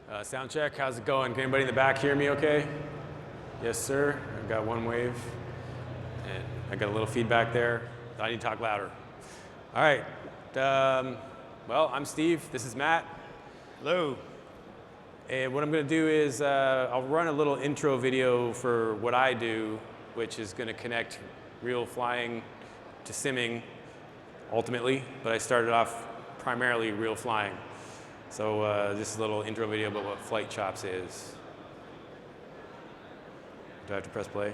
right. Sound check, how's it going? Can anybody in the back hear me okay? Yes, sir. I've got one wave. And I got a little feedback there. I need to talk louder. All right. Well, I'm Steve. This is Matt. Hello. And what I'm going to do is I'll run a little intro video for what I do, which is going to connect real flying to simming ultimately. But I started off primarily real flying. So this is a little intro video about what FlightChops is. Do I have to press play?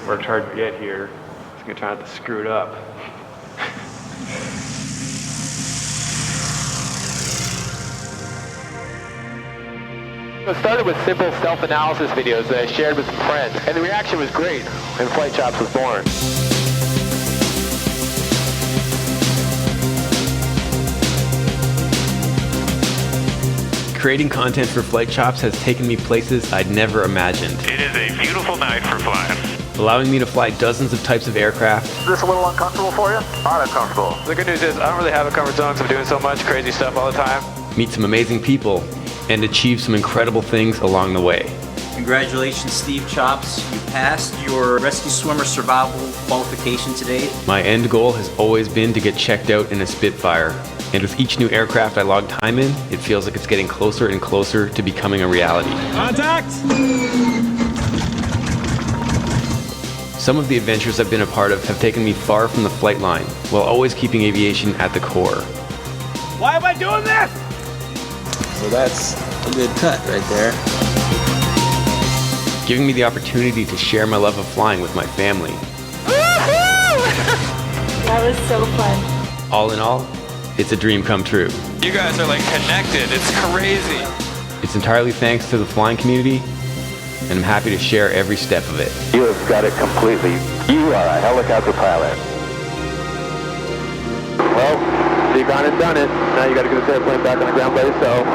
Worked hard to get here. Just gonna try not to screw it up. It started with simple self-analysis videos that I shared with some friends, and the reaction was great, and FlightChops was born. Creating content for FlightChops has taken me places I'd never imagined. It is a beautiful night for flying. Allowing me to fly dozens of types of aircraft. Is this a little uncomfortable for you? Not uncomfortable. The good news is I don't really have a comfort zone because I'm doing so much crazy stuff all the time. Meet some amazing people and achieve some incredible things along the way. Congratulations, Steve Chops. You passed your rescue swimmer survival qualification today. My end goal has always been to get checked out in a Spitfire. And with each new aircraft I log time in, it feels like it's getting closer and closer to becoming a reality. Contact! Some of the adventures I've been a part of have taken me far from the flight line, while always keeping aviation at the core. Why am I doing this? So that's a good cut right there. Giving me the opportunity to share my love of flying with my family. That was so fun. All in all, it's a dream come true. You guys are like connected, it's crazy. It's entirely thanks to the flying community, and I'm happy to share every step of it. You have got it completely. You are a helicopter pilot. Well, so you've gone and done it. Now you got to get this airplane back on the ground by yourself.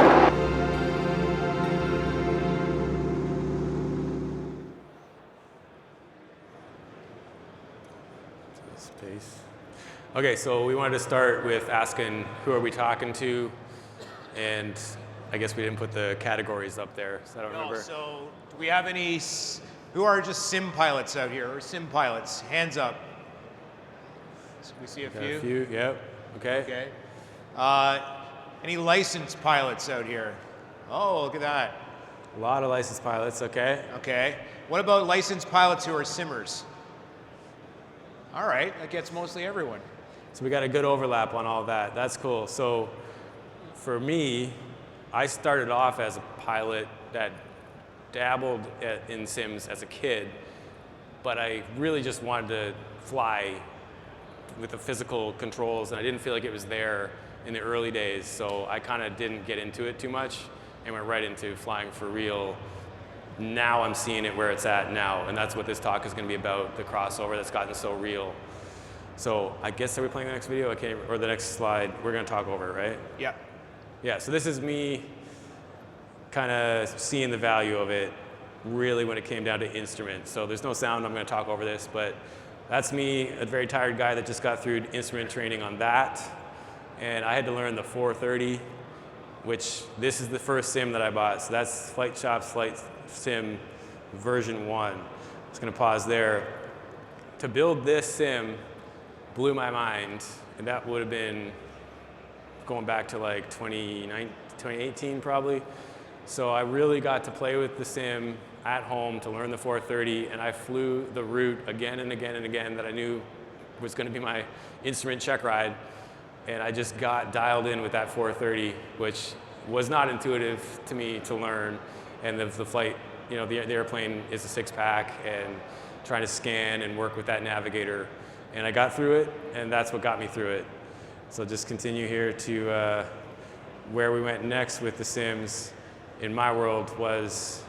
Space. Okay, so we wanted to start with asking who are we talking to, and I guess we didn't put the categories up there, so I don't remember. So do we have any, who are just sim pilots out here, or sim pilots? Hands up. So we see a Got few. a few, yep, okay. Okay. Any licensed pilots out here? Oh, look at that. A lot of licensed pilots, okay. Okay. What about licensed pilots who are simmers? All right, that gets mostly everyone. So we got a good overlap on all of that. That's cool. So for me, I started off as a pilot that dabbled in sims as a kid, but I really just wanted to fly with the physical controls, and I didn't feel like it was there in the early days, so I kind of didn't get into it too much and went right into flying for real. Now I'm seeing it where it's at now, and that's what this talk is going to be about, the crossover that's gotten so real. So I guess, are we playing the next video? Okay, or the next slide? We're going to talk over it, right? Yeah. Yeah, so this is me kind of seeing the value of it really when it came down to instruments. So there's no sound, I'm going to talk over this, but that's me, a very tired guy that just got through instrument training on that. And I had to learn the 430, which this is the first sim that I bought. So that's FlightChops Flight Sim version 1. I'm just going to pause there. To build this sim blew my mind, and that would have been going back to like 2018 probably. So I really got to play with the sim at home to learn the 430, and I flew the route again and again and again that I knew was going to be my instrument check ride. And I just got dialed in with that 430, which was not intuitive to me to learn. And the flight, you know, the airplane is a six-pack, and trying to scan and work with that navigator. And I got through it, and that's what got me through it. So just continue here to where we went next with the sims in my world was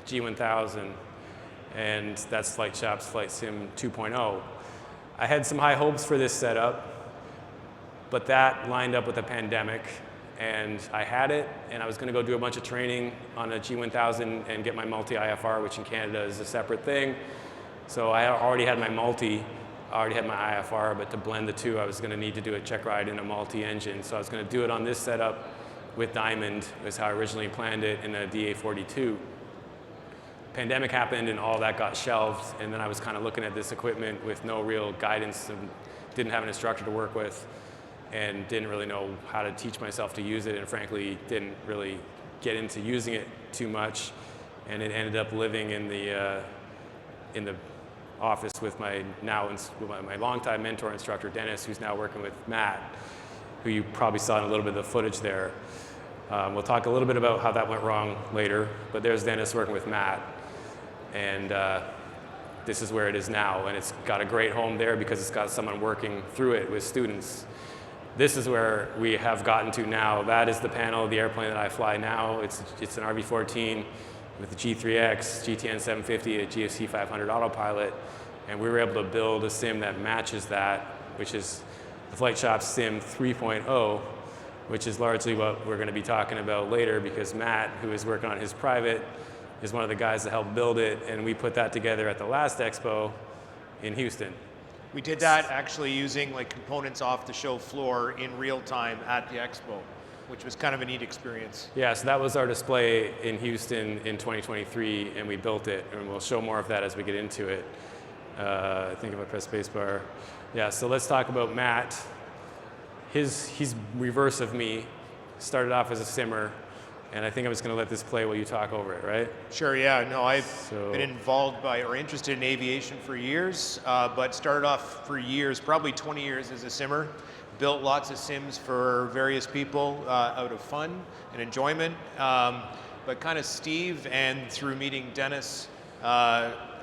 G1000, and that's FlightChops Flight Sim 2.0. I had some high hopes for this setup, but that lined up with a pandemic, and I had it, and I was going to go do a bunch of training on a G1000 and get my multi-IFR, which in Canada is a separate thing. So I already had my multi, I already had my IFR, but to blend the two, I was going to need to do a check ride in a multi-engine. So I was going to do it on this setup with Diamond, was how I originally planned it, in a DA42. Pandemic happened and all that got shelved, and then I was kind of looking at this equipment with no real guidance and didn't have an instructor to work with and didn't really know how to teach myself to use it, and frankly didn't really get into using it too much, and it ended up living in the office with my my longtime mentor instructor Dennis, who's now working with Matt, who you probably saw in a little bit of the footage there. We'll talk a little bit about how that went wrong later, but there's Dennis working with Matt, and this is where it is now, and it's got a great home there because it's got someone working through it with students. This is where we have gotten to now. That is the panel of the airplane that I fly now. It's an RV-14 with the G3X, GTN 750, a GSC 500 autopilot, and we were able to build a sim that matches that, which is the FlightChops Sim 3.0, which is largely what we're going to be talking about later, because Matt, who is working on his private, is one of the guys that helped build it, and we put that together at the last expo in Houston. We did that actually using like components off the show floor in real time at the expo, which was kind of a neat experience. Yeah, so that was our display in Houston in 2023, and we built it, and we'll show more of that as we get into it. I think if I press spacebar. Yeah, so let's talk about Matt. He's reverse of me. Started off as a simmer, and I think I'm just going to let this play while you talk over it, right? Sure, yeah. No, I've been involved or interested in aviation for years, but started off for years, probably 20 years as a simmer. Built lots of sims for various people out of fun and enjoyment. But kind of Steve, and through meeting Dennis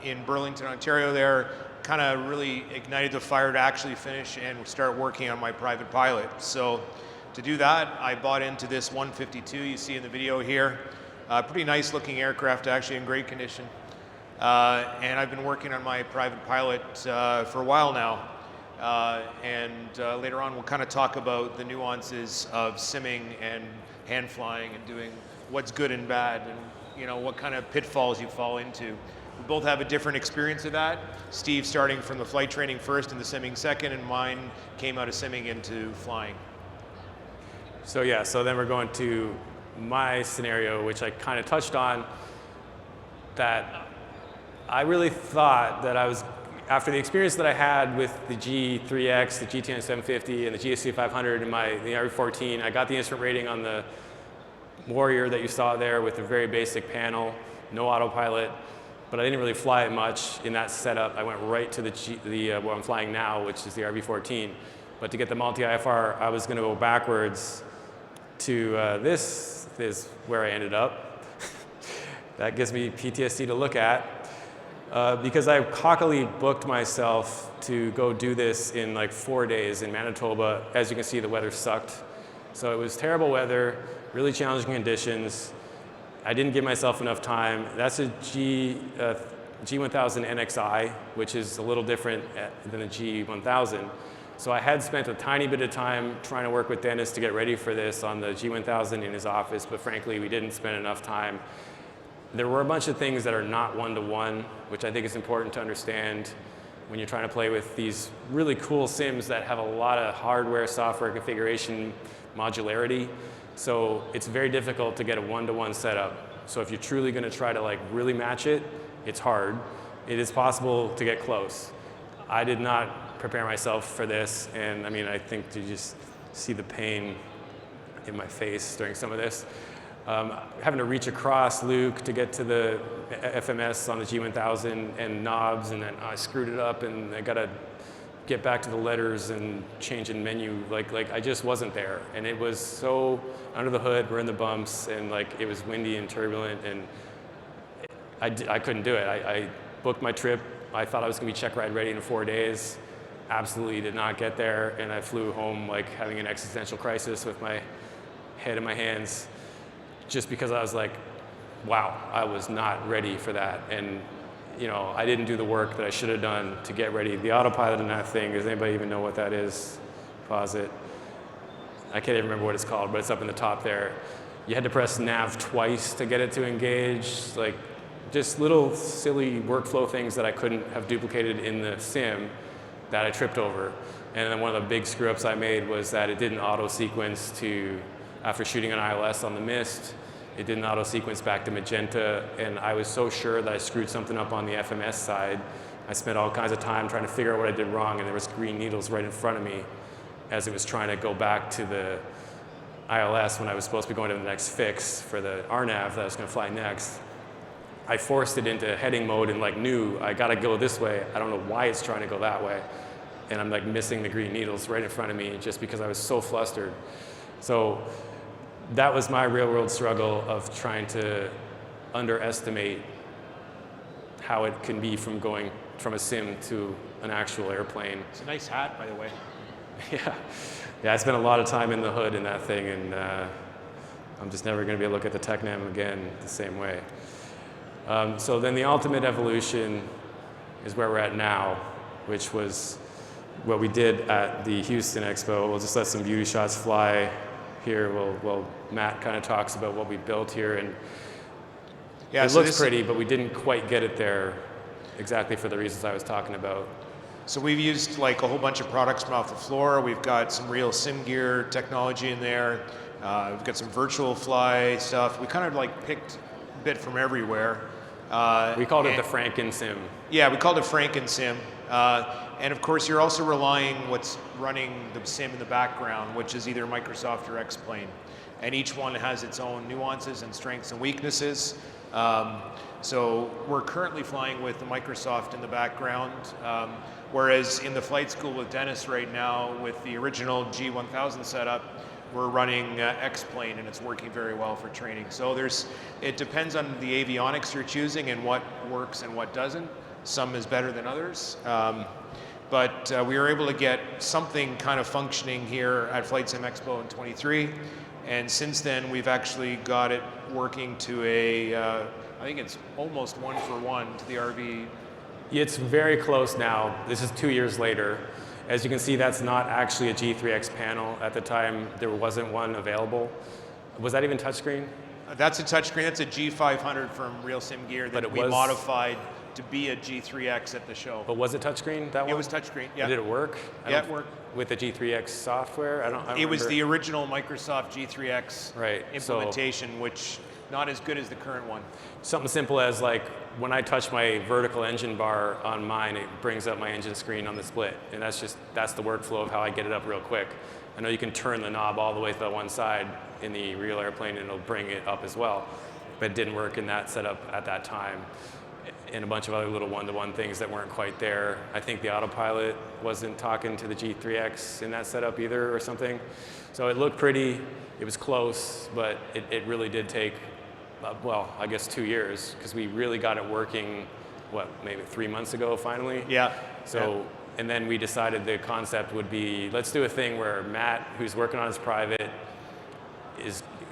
in Burlington, Ontario there, kind of really ignited the fire to actually finish and start working on my private pilot. So to do that, I bought into this 152 you see in the video here. Pretty nice looking aircraft, actually in great condition. And I've been working on my private pilot for a while now. Later on we'll kind of talk about the nuances of simming and hand flying and doing what's good and bad, and you know what kind of pitfalls you fall into. We both have a different experience of that. Steve starting from the flight training first and the simming second, and mine came out of simming into flying. So yeah, so then we're going to my scenario, which I kind of touched on, that I really thought that I was, after the experience that I had with the G3X, the GTN 750, and the GSC 500 in the RV-14, I got the instrument rating on the Warrior that you saw there with a very basic panel, no autopilot, but I didn't really fly it much in that setup. I went right to what I'm flying now, which is the RV-14. But to get the multi-IFR, I was going to go backwards to this is where I ended up. That gives me PTSD to look at. Because I cockily booked myself to go do this in like 4 days in Manitoba. As you can see, the weather sucked. So it was terrible weather, really challenging conditions. I didn't give myself enough time. That's a G1000 NXI, which is a little different than the G1000. So I had spent a tiny bit of time trying to work with Dennis to get ready for this on the G1000 in his office, but frankly, we didn't spend enough time. There were a bunch of things that are not one-to-one, which I think is important to understand when you're trying to play with these really cool sims that have a lot of hardware, software configuration, modularity. So it's very difficult to get a one-to-one setup. So if you're truly going to try to like really match it, it's hard. It is possible to get close. I did not prepare myself for this, and I mean, I think to just see the pain in my face during some of this. Having to reach across Luke to get to the FMS on the G1000 and knobs, and then I screwed it up, and I got to get back to the letters and change in menu. Like I just wasn't there, and it was so under the hood. We're in the bumps, and like it was windy and turbulent, and I couldn't do it. I booked my trip. I thought I was going to be check ride ready in 4 days. Absolutely did not get there, and I flew home like having an existential crisis with my head in my hands, just because I was like, wow, I was not ready for that. And you know, I didn't do the work that I should have done to get ready. The autopilot in that thing, does anybody even know what that is? Pause it. I can't even remember what it's called, but it's up in the top there. You had to press nav twice to get it to engage. Like just little silly workflow things that I couldn't have duplicated in the sim that I tripped over. And then one of the big screw ups I made was that it didn't auto sequence to, after shooting an ILS on the mist, it didn't auto sequence back to magenta. And I was so sure that I screwed something up on the FMS side. I spent all kinds of time trying to figure out what I did wrong, and there was green needles right in front of me as it was trying to go back to the ILS when I was supposed to be going to the next fix for the RNAV that I was going to fly next. I forced it into heading mode and like knew I got to go this way. I don't know why it's trying to go that way. And I'm like missing the green needles right in front of me just because I was so flustered. So that was my real world struggle of trying to underestimate how it can be from going from a sim to an actual airplane. It's a nice hat, by the way. Yeah, I spent a lot of time in the hood in that thing, and I'm just never going to be able to look at the TechNam again the same way. So then the ultimate evolution is where we're at now, which was what we did at the Houston Expo. We'll just let some beauty shots fly here. Well, Matt kind of talks about what we built here, and it looks pretty, but we didn't quite get it there exactly for the reasons I was talking about. So we've used like a whole bunch of products from off the floor. We've got some real sim gear technology in there. We've got some virtual fly stuff. We kind of like picked a bit from everywhere. We called it the Franken Sim. Yeah, we called it Franken Sim. And of course, you're also relying what's running the sim in the background, which is either Microsoft or X-Plane. And each one has its own nuances and strengths and weaknesses. So we're currently flying with the Microsoft in the background, whereas in the flight school with Dennis right now, with the original G1000 setup, we're running X-Plane, and it's working very well for training. So it depends on the avionics you're choosing and what works and what doesn't. Some is better than others. But we were able to get something kind of functioning here at FlightChops in 23. And since then, we've actually got it working to I think it's almost 1-for-1 to the RV. It's very close now. This is 2 years later. As you can see, that's not actually a G3X panel. At the time, there wasn't one available. Was that even touchscreen? That's a touchscreen. That's a G500 from Real Sim Gear that we modified to be a G3X at the show. But was it touchscreen, that one? It was touchscreen, yeah. Did it work? Yeah, it worked. With the G3X software? I don't It was the original Microsoft G3X implementation, so, which not as good as the current one. Something simple as like when I touch my vertical engine bar on mine, it brings up my engine screen on the split. And that's the workflow of how I get it up real quick. I know you can turn the knob all the way to the one side in the real airplane and it'll bring it up as well. But it didn't work in that setup at that time. And a bunch of other little one-to-one things that weren't quite there. I think the autopilot wasn't talking to the G3X in that setup either or something. So it looked pretty, it was close, but it really did take, well, I guess 2 years, because we really got it working, what, maybe 3 months ago finally? Yeah. So, and then we decided the concept would be, let's do a thing where Matt, who's working on his private,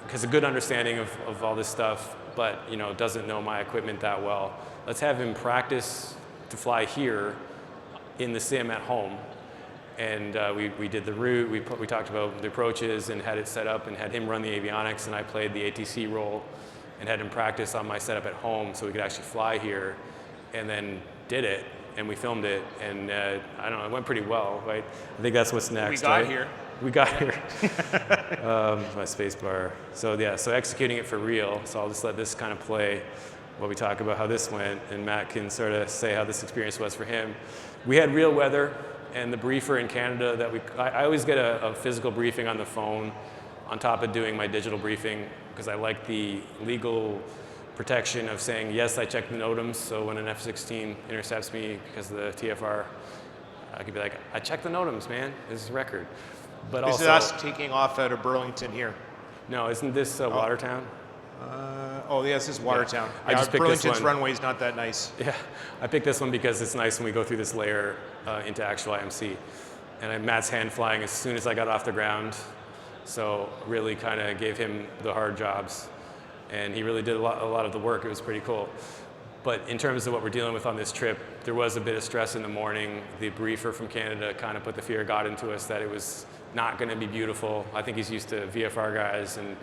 has a good understanding of all this stuff, but doesn't know my equipment that well. Let's have him practice to fly here in the sim at home. And we did the route, we talked about the approaches and had it set up and had him run the avionics, and I played the ATC role and had him practice on my setup at home so we could actually fly here, and then did it, and we filmed it, and I don't know, it went pretty well, right? I think that's what's next, We got here. My space bar. So yeah, so executing it for real. So I'll just let this kind of play while we talk about how this went, and Matt can sort of say how this experience was for him. We had real weather, and the briefer in Canada that I always get a physical briefing on the phone on top of doing my digital briefing, because I like the legal protection of saying, yes, I checked the NOTAMs, so when an F-16 intercepts me because of the TFR, I could be like, I checked the NOTAMs, man, this is a record. But this is us taking off out of Burlington here. No, isn't this Watertown? Oh, yes, this is Watertown. Yeah. I just picked Burlington's this one. runway's not that nice. Yeah, I picked this one because it's nice when we go through this layer into actual IMC. And I had Matt's hand flying as soon as I got off the ground. So really kind of gave him the hard jobs. And he really did a lot of the work. It was pretty cool. But in terms of what we're dealing with on this trip, there was a bit of stress in the morning. The briefer from Canada kind of put the fear of God into us that it was not going to be beautiful. I think he's used to VFR guys, and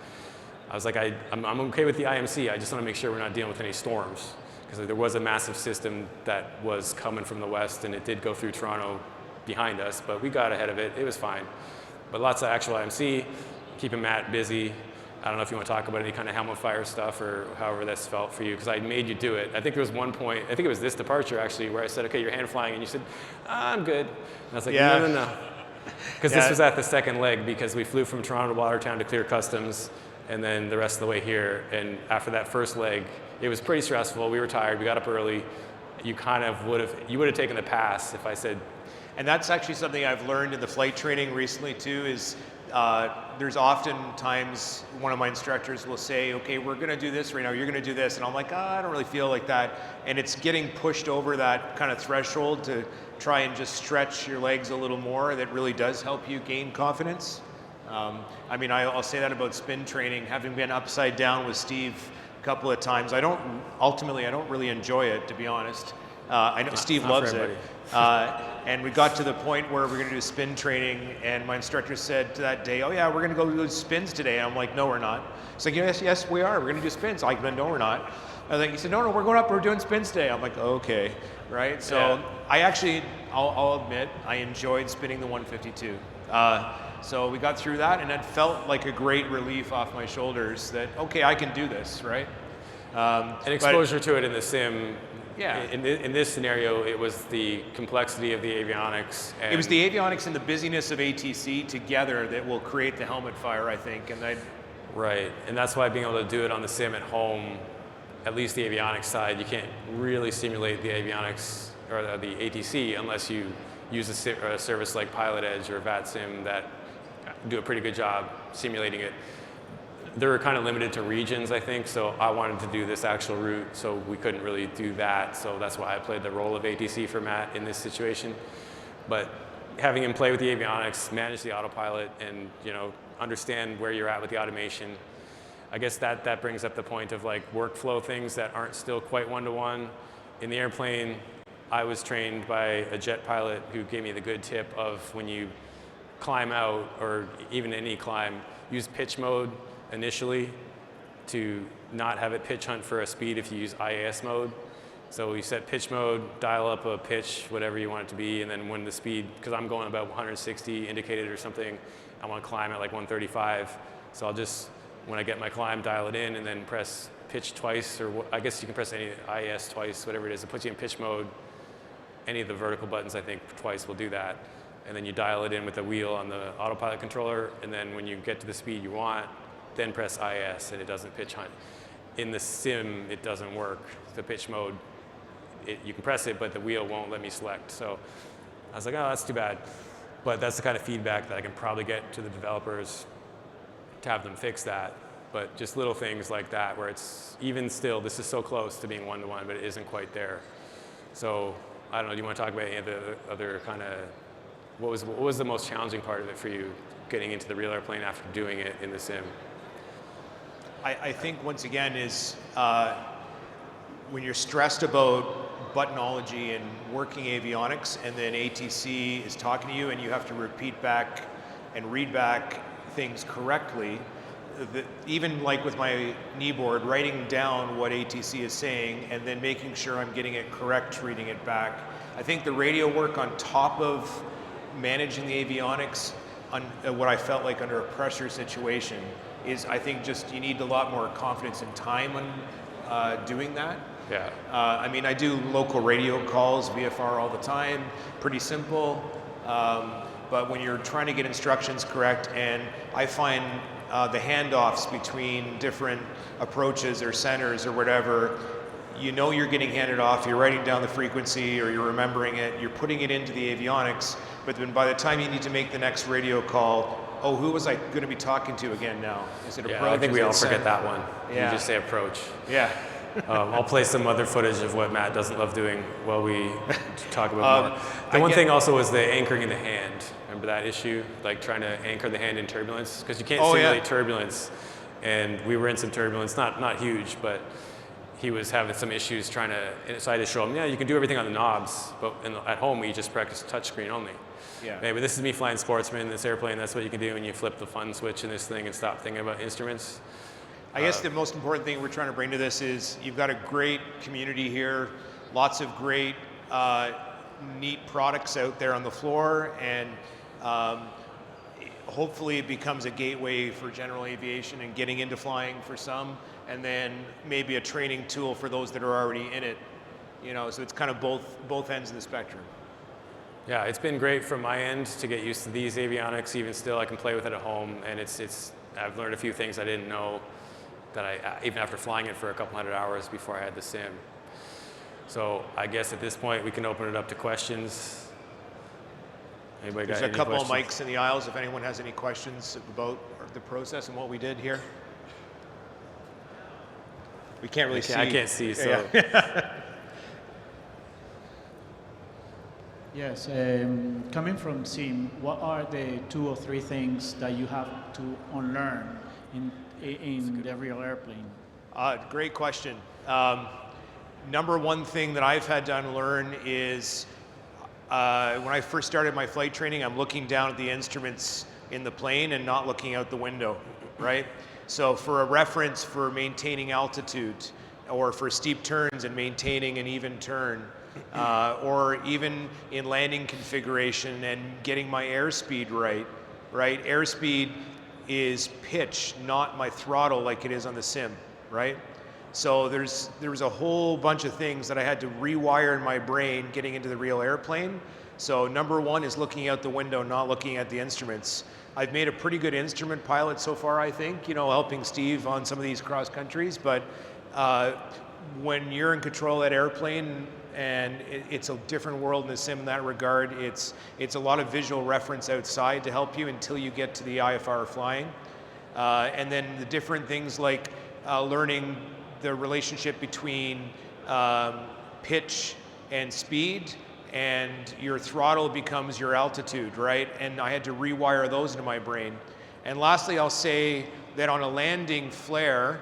I was like, I'm okay with the IMC. I just want to make sure we're not dealing with any storms, because there was a massive system that was coming from the west, and it did go through Toronto behind us, but we got ahead of it. It was fine. But lots of actual IMC, keeping Matt busy. I don't know if you want to talk about any kind of helmet fire stuff or however that's felt for you, because I made you do it. I think there was one point, I think it was this departure actually, where I said, okay, your hand flying, and you said, I'm good. And I was like, no. Because this was at the second leg, because we flew from Toronto to Watertown to clear customs, and then the rest of the way here. And after that first leg, it was pretty stressful. We were tired. We got up early. You kind of would have taken the pass if I said. And that's actually something I've learned in the flight training recently too, is there's often times one of my instructors will say, okay, we're going to do this right now, you're going to do this. And I'm like, I don't really feel like that. And it's getting pushed over that kind of threshold to try and just stretch your legs a little more. That really does help you gain confidence. I mean, I'll say that about spin training, having been upside down with Steve a couple of times. I don't really enjoy it, to be honest. I know Steve loves it. And we got to the point where we're going to do spin training, and my instructor said that day, oh yeah, we're going to go do spins today. And I'm like, no, we're not. He's like, yes, we are. We're going to do spins. I'm like, no, we're not. He said, no, we're going up. We're doing spins today. I'm like, okay, right? So I'll admit, I enjoyed spinning the 152. So we got through that, and it felt like a great relief off my shoulders that, okay, I can do this, right? And exposure to it in the sim. Yeah. In this scenario, it was the complexity of the avionics. And it was the avionics and the busyness of ATC together that will create the helmet fire, I think. Right, and that's why being able to do it on the sim at home, at least the avionics side, you can't really simulate the avionics or the ATC unless you use a service like Pilot Edge or VATSIM that do a pretty good job simulating it. They're kind of limited to regions, I think, so I wanted to do this actual route, so we couldn't really do that, so that's why I played the role of ATC for Matt in this situation. But having him play with the avionics, manage the autopilot, and understand where you're at with the automation, I guess that brings up the point of like workflow things that aren't still quite one-to-one. In the airplane, I was trained by a jet pilot who gave me the good tip of when you climb out, or even any climb, use pitch mode initially to not have it pitch hunt for a speed if you use IAS mode. So you set pitch mode, dial up a pitch, whatever you want it to be, and then when the speed, because I'm going about 160 indicated or something, I want to climb at like 135. So I'll just, when I get my climb, dial it in and then press pitch twice, or I guess you can press any IAS twice, whatever it is. It puts you in pitch mode. Any of the vertical buttons, I think, twice will do that. And then you dial it in with the wheel on the autopilot controller, and then when you get to the speed you want, then press IS, and it doesn't pitch hunt. In the sim, it doesn't work. The pitch mode, you can press it, but the wheel won't let me select. So I was like, oh, that's too bad. But that's the kind of feedback that I can probably get to the developers to have them fix that. But just little things like that, where it's even still, this is so close to being one-to-one, but it isn't quite there. So I don't know, do you want to talk about any of the other kind of, what was the most challenging part of it for you, getting into the real airplane after doing it in the sim? I think once again is when you're stressed about buttonology and working avionics, and then ATC is talking to you and you have to repeat back and read back things correctly, even like with my kneeboard, writing down what ATC is saying and then making sure I'm getting it correct, reading it back. I think the radio work on top of managing the avionics on what I felt like under a pressure situation is, I think, just you need a lot more confidence and time on doing that. Yeah. I mean, I do local radio calls, VFR all the time, pretty simple. But when you're trying to get instructions correct, and I find the handoffs between different approaches or centers or whatever, you're getting handed off, you're writing down the frequency or you're remembering it, you're putting it into the avionics, but then by the time you need to make the next radio call, oh, who was I going to be talking to again now? Is it approach? I think we all forget that one. Yeah. You just say approach. Yeah. I'll play some other footage of what Matt doesn't love doing while we talk about more. The one thing also was the anchoring in the hand. Remember that issue? Like trying to anchor the hand in turbulence? Because you can't simulate turbulence. And we were in some turbulence, not huge, but he was having some issues trying to, so I had to show him, yeah, you can do everything on the knobs, but at home we just practice touchscreen only. Yeah. Anyway, this is me flying Sportsman, this airplane, that's what you can do when you flip the fun switch in this thing and stop thinking about instruments. I guess the most important thing we're trying to bring to this is you've got a great community here, lots of great neat products out there on the floor, and hopefully it becomes a gateway for general aviation and getting into flying for some, and then maybe a training tool for those that are already in it. You know, so it's kind of both ends of the spectrum. Yeah, it's been great from my end to get used to these avionics. Even still, I can play with it at home, and I've learned a few things I didn't know that even after flying it for a couple hundred hours before I had the sim. So I guess at this point we can open it up to questions. Anybody got any questions? There's a couple of mics in the aisles if anyone has any questions about the process and what we did here. We can't really see. I can't see, so. Yeah. Yes, coming from SIM, what are the 2 or 3 things that you have to unlearn in the real airplane? Great question. Number one thing that I've had to unlearn is when I first started my flight training, I'm looking down at the instruments in the plane and not looking out the window, right? So for a reference for maintaining altitude, or for steep turns and maintaining an even turn, or even in landing configuration and getting my airspeed right? Airspeed is pitch, not my throttle like it is on the sim, right? So there was a whole bunch of things that I had to rewire in my brain getting into the real airplane. So number one is looking out the window, not looking at the instruments. I've made a pretty good instrument pilot so far, I think, you know, helping Steve on some of these cross countries, but when you're in control of that airplane, and it's a different world in the sim in that regard, it's a lot of visual reference outside to help you until you get to the IFR flying. And then the different things like learning the relationship between pitch and speed, and your throttle becomes your altitude, right? And I had to rewire those into my brain. And lastly, I'll say that on a landing flare,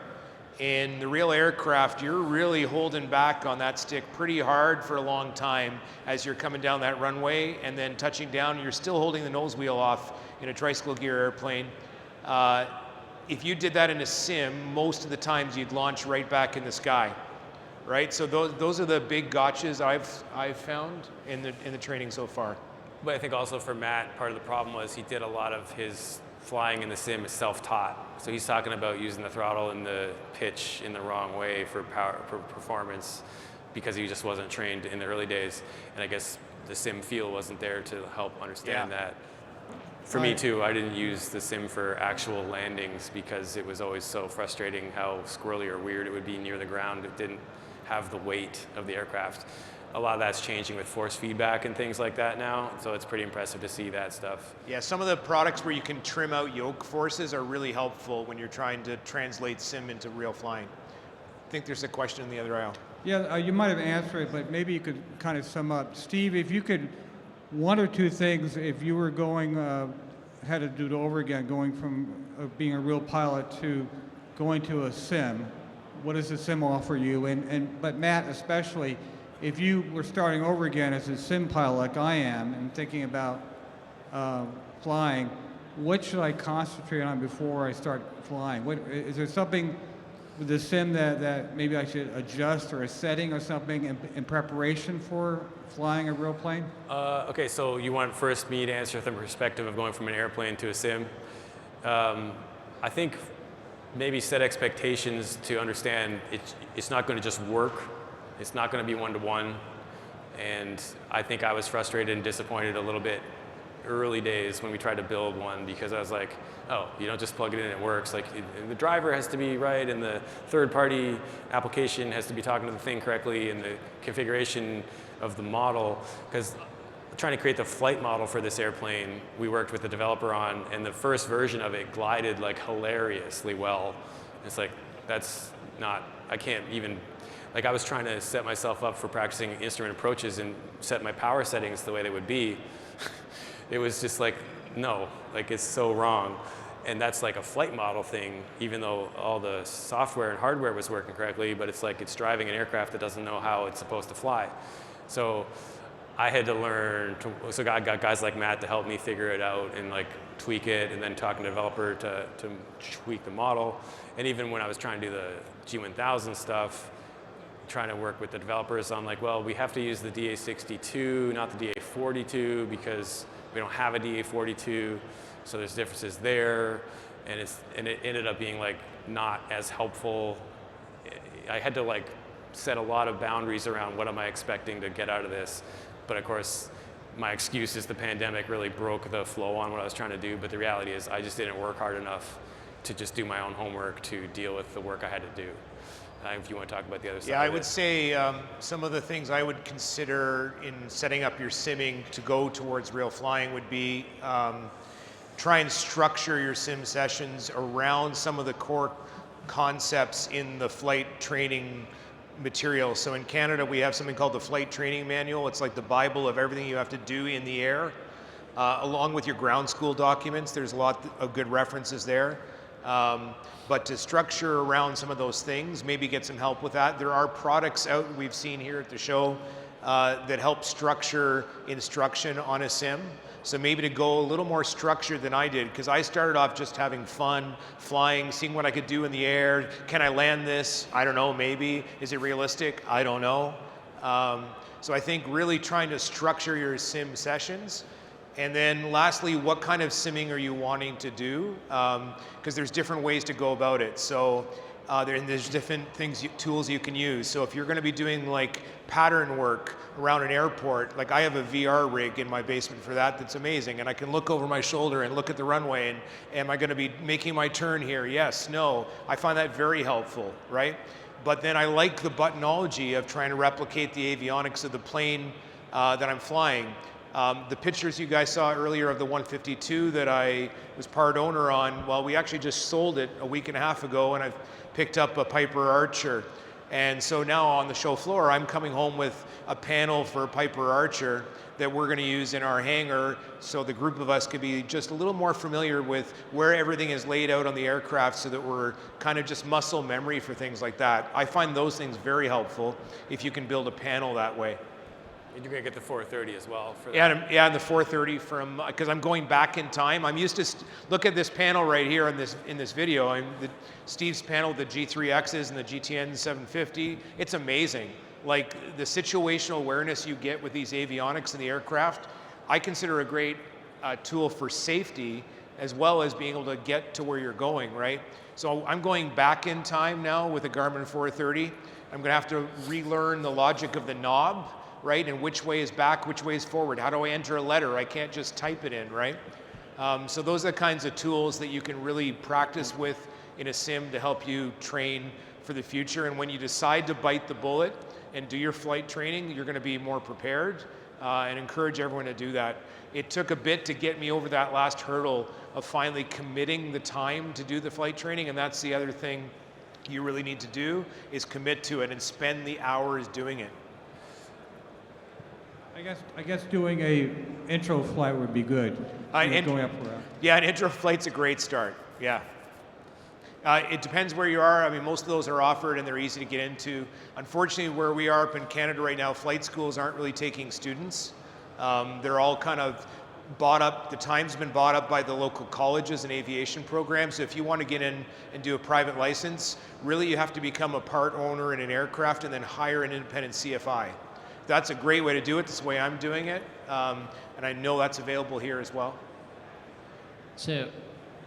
in the real aircraft, you're really holding back on that stick pretty hard for a long time as you're coming down that runway, and then touching down, you're still holding the nose wheel off in a tricycle gear airplane. If you did that in a sim, most of the times you'd launch right back in the sky, right? So those are the big gotchas I've found in the training so far. But I think also for Matt, part of the problem was he did a lot of his flying in the sim is self-taught. So he's talking about using the throttle and the pitch in the wrong way for performance because he just wasn't trained in the early days. And I guess the sim feel wasn't there to help understand that. For me too, I didn't use the sim for actual landings because it was always so frustrating how squirrely or weird it would be near the ground. It didn't have the weight of the aircraft. A lot of that's changing with force feedback and things like that now, so it's pretty impressive to see that stuff. Yeah, some of the products where you can trim out yoke forces are really helpful when you're trying to translate sim into real flying. I think there's a question in the other aisle. Yeah, you might have answered it, but maybe you could kind of sum up. Steve, if you could, 1 or 2 things, if you were going, had to do it over again, going from being a real pilot to going to a sim, what does the sim offer you? But Matt especially, if you were starting over again as a sim pilot like I am and thinking about flying, what should I concentrate on before I start flying? Is there something with the sim that maybe I should adjust, or a setting or something in preparation for flying a real plane? Okay, so you want first me to answer from the perspective of going from an airplane to a sim. I think maybe set expectations to understand it's not going to just work. It's not going to be one-to-one, and I think I was frustrated and disappointed a little bit early days when we tried to build one, because I was like, oh, you don't just plug it in and it works. Like, the driver has to be right, and the third-party application has to be talking to the thing correctly, and the configuration of the model, because trying to create the flight model for this airplane, we worked with the developer on, and the first version of it glided like hilariously well. It's like, that's not, I can't even, like, I was trying to set myself up for practicing instrument approaches and set my power settings the way they would be. It was just like, no, like, it's so wrong. And that's like a flight model thing, even though all the software and hardware was working correctly, but it's like it's driving an aircraft that doesn't know how it's supposed to fly. So I had to learn, so I got guys like Matt to help me figure it out and like tweak it, and then talking to the developer to tweak the model. And even when I was trying to do the G1000 stuff, trying to work with the developers on like, well, we have to use the DA62, not the DA42, because we don't have a DA42, so there's differences there, and it ended up being like not as helpful. I had to like set a lot of boundaries around what am I expecting to get out of this, but of course, my excuse is the pandemic really broke the flow on what I was trying to do, but the reality is I just didn't work hard enough to just do my own homework to deal with the work I had to do. If you want to talk about the other side. Yeah, I would say some of the things I would consider in setting up your simming to go towards real flying would be try and structure your sim sessions around some of the core concepts in the flight training material. So in Canada, we have something called the Flight Training Manual. It's like the Bible of everything you have to do in the air. Along with your ground school documents, there's a lot of good references there. But to structure around some of those things, maybe get some help with that. There are products out we've seen here at the show that help structure instruction on a sim. So maybe to go a little more structured than I did, because I started off just having fun, flying, seeing what I could do in the air. Can I land this? I don't know, maybe. Is it realistic? I don't know. So I think really trying to structure your sim sessions. And then lastly, what kind of simming are you wanting to do? Because there's different ways to go about it. So there's different tools you can use. So if you're going to be doing like pattern work around an airport, like I have a VR rig in my basement for that that's amazing. And I can look over my shoulder and look at the runway and am I going to be making my turn here? Yes, no. I find that very helpful, right? But then I like the buttonology of trying to replicate the avionics of the plane that I'm flying. The pictures you guys saw earlier of the 152 that I was part owner on, well, we actually just sold it a week and a half ago, and I've picked up a Piper Archer. And so now on the show floor, I'm coming home with a panel for Piper Archer that we're going to use in our hangar, so the group of us could be just a little more familiar with where everything is laid out on the aircraft, so that we're kind of just muscle memory for things like that. I find those things very helpful if you can build a panel that way. And you're going to get the 430 as well for that. Yeah, and the 430 from, because I'm going back in time. I'm used to, look at this panel right here in this video. Steve's panel, the G3Xs and the GTN 750. It's amazing. Like the situational awareness you get with these avionics in the aircraft, I consider a great tool for safety as well as being able to get to where you're going, right? So I'm going back in time now with a Garmin 430. I'm going to have to relearn the logic of the knob, right? And which way is back, which way is forward? How do I enter a letter? I can't just type it in, right? So those are the kinds of tools that you can really practice with in a sim to help you train for the future. And when you decide to bite the bullet and do your flight training, you're going to be more prepared, and encourage everyone to do that. It took a bit to get me over that last hurdle of finally committing the time to do the flight training, and that's the other thing you really need to do, is commit to it and spend the hours doing it. I guess doing a intro flight would be good. Going up for yeah, an intro flight's a great start. Yeah. It depends where you are. I mean, most of those are offered and they're easy to get into. Unfortunately, where we are up in Canada right now, flight schools aren't really taking students. They're all kind of bought up. The time's been bought up by the local colleges and aviation programs. So if you want to get in and do a private license, really you have to become a part owner in an aircraft and then hire an independent CFI. That's a great way to do it. That's the way I'm doing it, and I know that's available here as well. So,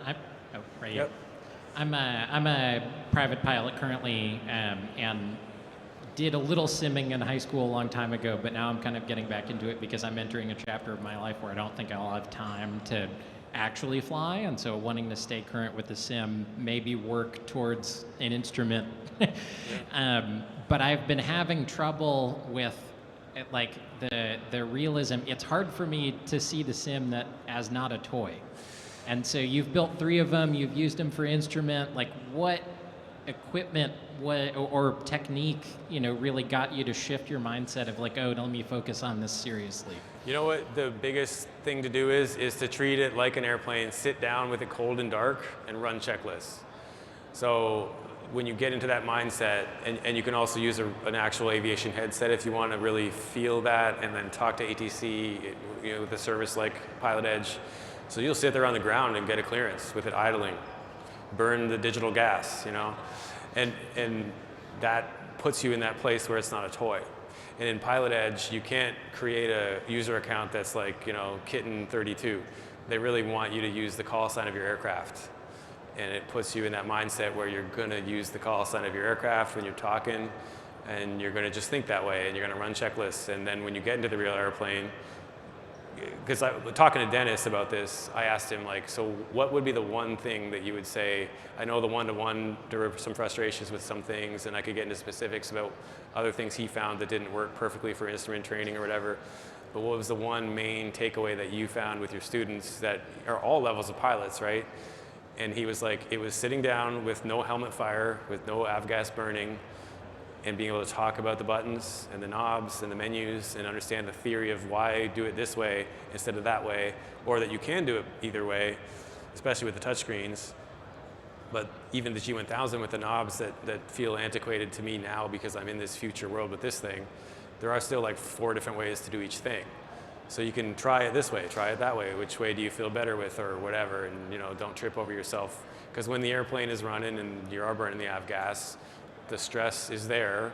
I'm a private pilot currently, and did a little simming in high school a long time ago, but now I'm kind of getting back into it because I'm entering a chapter of my life where I don't think I'll have time to actually fly, and so wanting to stay current with the sim, maybe work towards an instrument. But I've been having trouble with like the realism. It's hard for me to see the sim as not a toy. And so you've built 3 of them, you've used them for instrument. Like what equipment or technique, really got you to shift your mindset of like, oh, let me focus on this seriously? You know what the biggest thing to do is to treat it like an airplane, sit down with it cold and dark and run checklists. So when you get into that mindset, and you can also use an actual aviation headset if you want to really feel that, and then talk to ATC, with a service like Pilot Edge. So you'll sit there on the ground and get a clearance with it idling, burn the digital gas, and that puts you in that place where it's not a toy. And in Pilot Edge, you can't create a user account that's like, you know, kitten 32. They really want you to use the call sign of your aircraft. And it puts you in that mindset where you're going to use the call sign of your aircraft when you're talking, and you're going to just think that way, and you're going to run checklists. And then when you get into the real airplane, because I was talking to Dennis about this, I asked him, like, so what would be the one thing that you would say? I know the one-to-one, there were some frustrations with some things, and I could get into specifics about other things he found that didn't work perfectly for instrument training or whatever. But what was the one main takeaway that you found with your students that are all levels of pilots, right? And he was like, it was sitting down with no helmet fire, with no avgas burning, and being able to talk about the buttons and the knobs and the menus and understand the theory of why do it this way instead of that way, or that you can do it either way, especially with the touchscreens. But even the G1000 with the knobs that feel antiquated to me now because I'm in this future world with this thing, there are still like 4 different ways to do each thing. So you can try it this way, try it that way. Which way do you feel better with, or whatever? And, you know, don't trip over yourself. Because when the airplane is running and you are burning the avgas, the stress is there,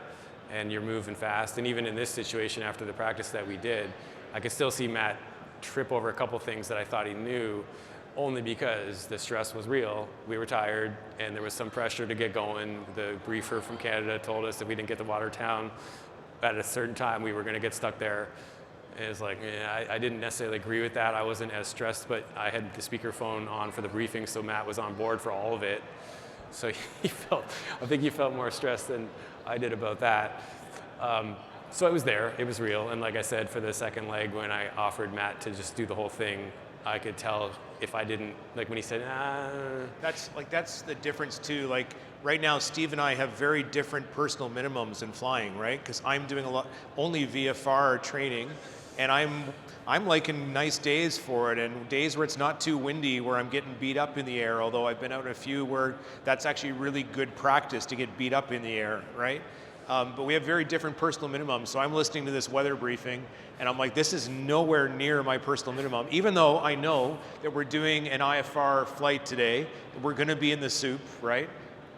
and you're moving fast. And even in this situation, after the practice that we did, I could still see Matt trip over a couple things that I thought he knew, only because the stress was real. We were tired, and there was some pressure to get going. The briefer from Canada told us if we didn't get to Watertown at a certain time, we were going to get stuck there. And it's like, yeah, I didn't necessarily agree with that. I wasn't as stressed, but I had the speakerphone on for the briefing, so Matt was on board for all of it. So I think he felt more stressed than I did about that. So it was there, it was real. And like I said, for the second leg, when I offered Matt to just do the whole thing, I could tell if I didn't, like when he said, That's the difference too. Like right now, Steve and I have very different personal minimums in flying, right? Because I'm doing a lot, only VFR training, and I'm liking nice days for it, and days where it's not too windy, where I'm getting beat up in the air, although I've been out in a few where that's actually really good practice to get beat up in the air, right? But we have very different personal minimums. So I'm listening to this weather briefing, and I'm like, this is nowhere near my personal minimum, even though I know that we're doing an IFR flight today. We're going to be in the soup, right?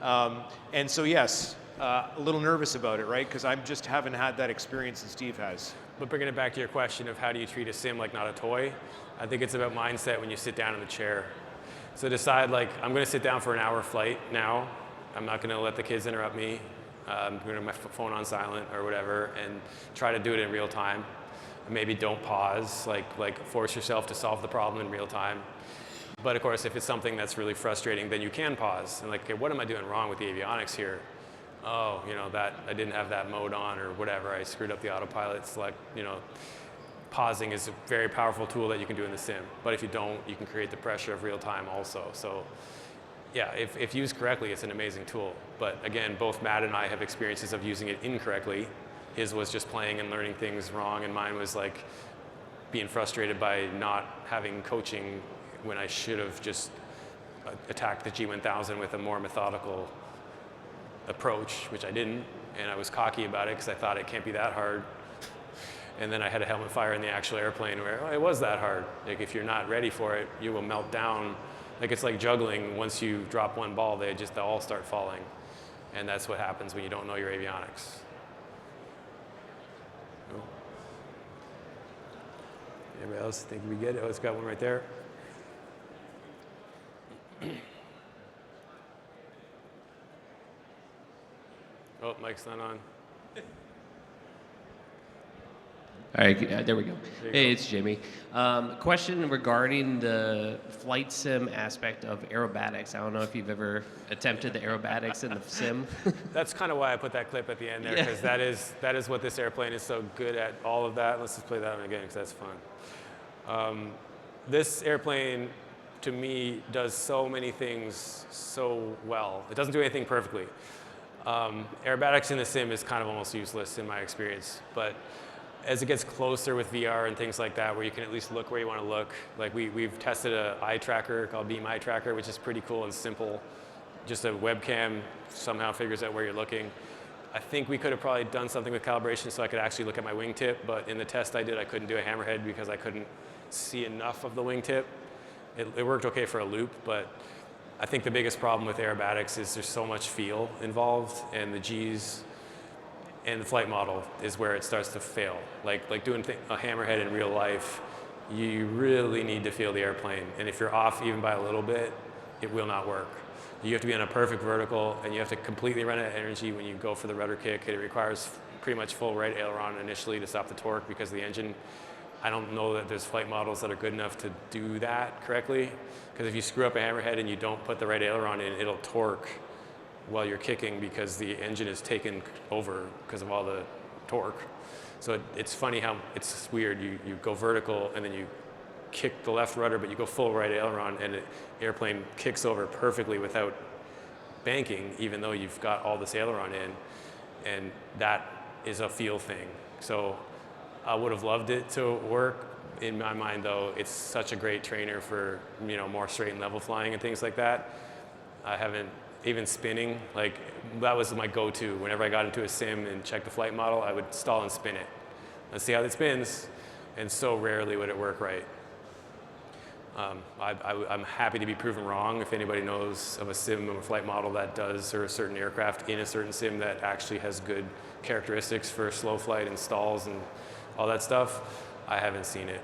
And so, yes, a little nervous about it, right? Because I just haven't had that experience that Steve has. But bringing it back to your question of how do you treat a sim like not a toy, I think it's about mindset when you sit down in the chair. So decide, like, I'm going to sit down for an hour flight now. I'm not going to let the kids interrupt me. I'm going to have my phone on silent or whatever, and try to do it in real time. Maybe don't pause, like force yourself to solve the problem in real time. But of course, if it's something that's really frustrating, then you can pause and like, okay, what am I doing wrong with the avionics here? Oh, you know, that I didn't have that mode on or whatever. I screwed up the autopilot select. You know, pausing is a very powerful tool that you can do in the sim. But if you don't, you can create the pressure of real time also. So yeah, if used correctly, it's an amazing tool. But again, both Matt and I have experiences of using it incorrectly. His was just playing and learning things wrong, and mine was like being frustrated by not having coaching when I should have just attacked the G1000 with a more methodical approach, which I didn't, and I was cocky about it because I thought it can't be that hard. And then I had a helmet fire in the actual airplane where it was that hard. Like if you're not ready for it, you will melt down. Like it's like juggling. Once you drop one ball, they'll all start falling. And that's what happens when you don't know your avionics. Oh. Anybody else think we get it? Oh, it's got one right there. Oh, mic's not on. All right, there we go. Hey, it's Jimmy. Question regarding the flight sim aspect of aerobatics. I don't know if you've ever attempted the aerobatics in the sim. That's kind of why I put that clip at the end there, because that is what this airplane is so good at, all of that. Let's just play that one again, because that's fun. This airplane, to me, does so many things so well. It doesn't do anything perfectly. Aerobatics in the sim is kind of almost useless in my experience, but as it gets closer with VR and things like that, where you can at least look where you want to look, like we've tested an eye tracker called Beam Eye Tracker, which is pretty cool and simple. Just a webcam somehow figures out where you're looking. I think we could have probably done something with calibration so I could actually look at my wingtip, but in the test I did, I couldn't do a hammerhead because I couldn't see enough of the wingtip. It worked okay for a loop, but I think the biggest problem with aerobatics is there's so much feel involved, and the G's and the flight model is where it starts to fail. Like doing a hammerhead in real life, you really need to feel the airplane, and if you're off even by a little bit, it will not work. You have to be on a perfect vertical, and you have to completely run out of energy when you go for the rudder kick. It requires pretty much full right aileron initially to stop the torque because of the engine. I don't know that there's flight models that are good enough to do that correctly, because if you screw up a hammerhead and you don't put the right aileron in, it'll torque while you're kicking because the engine is taken over because of all the torque. So it's funny how it's weird. You go vertical and then you kick the left rudder, but you go full right aileron, and the airplane kicks over perfectly without banking, even though you've got all this aileron in, and that is a feel thing. So I would have loved it to work. In my mind, though, it's such a great trainer for more straight and level flying and things like that. I haven't even spinning. Like that was my go-to. Whenever I got into a sim and checked the flight model, I would stall and spin it. Let's see how it spins, and so rarely would it work right. I'm happy to be proven wrong. If anybody knows of a sim or a flight model that does, or a certain aircraft in a certain sim that actually has good characteristics for slow flight and stalls and all that stuff, I haven't seen it.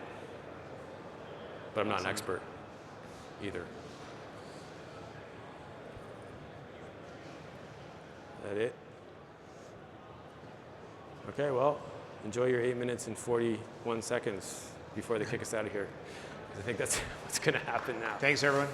But I'm not an expert either. Is that it? Okay, well, enjoy your 8 minutes and 41 seconds before they kick us out of here. I think that's what's going to happen now. Thanks, everyone.